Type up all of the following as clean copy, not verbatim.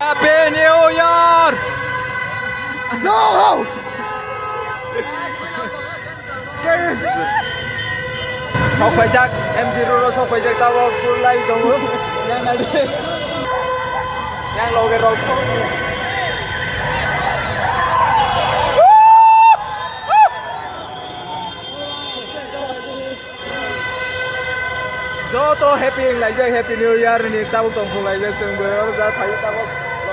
Happy New Year! No! Sau phải chắc em Zero sau phải chắc tao cứ lay tao hướng nhanh này đi nhanh lô cái rồi cho tôi happy lại chơi happy new year này tao tổng không lại chơi sương bữa ra thấy tao lô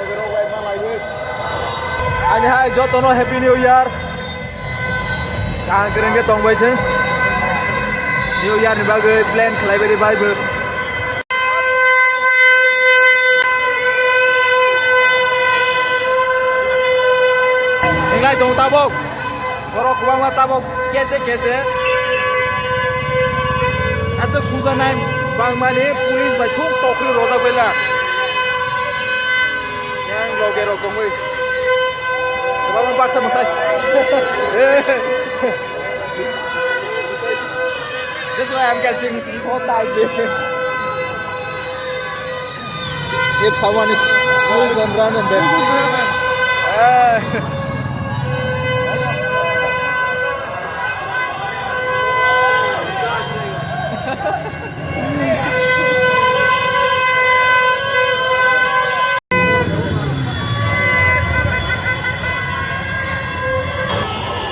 cái rồi quay mang lại đi anh hai cho tôi nói happy new year càng keren cái tổng vậy chứ New Year ni bagai plan kelai beri Bible. Ingat jom tabok. Korok kubang mah tabok kece. Asal susah naik bang mana polis bacung tokri roda bela. Yang loge rokong wei. Kubang paksa masai. That's why I'm catching so tight. If someone is loose and run and then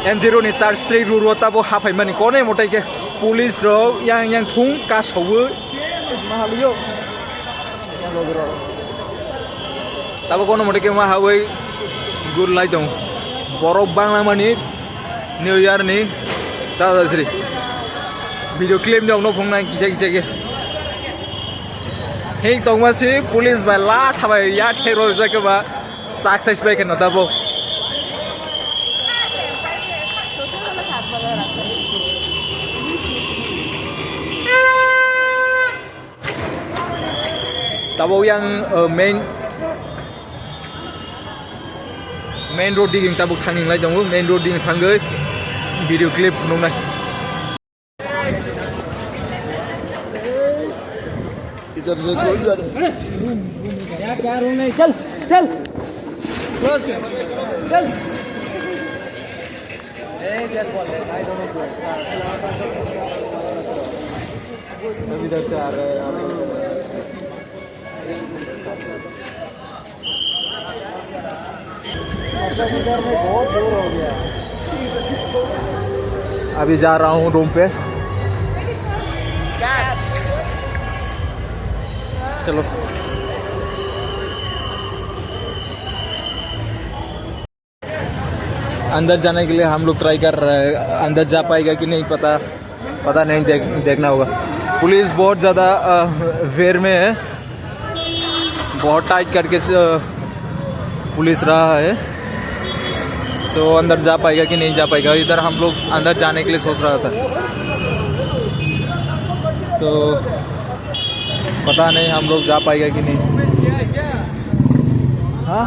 M0 ni charge street ruru tabo hapai mani kone motai ke police रो yang thung ka sowu mahalio tabo kono mode ke mahawai gur lai dong borok bangla mani new year ni ta sri video clip ni ono phong nang kise ke hei tong ma si police ba la thabai ya thero ja ke ba success bai ken tabo tabo yang main road ding tabo thanging lai dong main road ding thangai video clip nong nai इधर से कोई इधर क्या room नहीं चल close चल that ball I don't know सब इधर से आ रहे हैं बहुत दूर हो गया अभी जा रहा हूँ रूम पे चलो अंदर जाने के लिए हम लोग ट्राई कर रहे हैं अंदर जा पाएगा कि नहीं पता नहीं देखना होगा पुलिस बहुत ज़्यादा वेयर में है बहुत टाइट करके पुलिस रहा है तो अंदर जा पाएगा कि नहीं जा पाएगा इधर हम लोग अंदर जाने के लिए सोच रहा था तो पता नहीं हम लोग जा पाएगा कि नहीं हाँ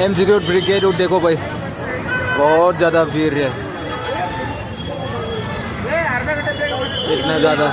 M0 ब्रिगेड देखो भाई बहुत ज़्यादा भीड़ है इतना ज़्यादा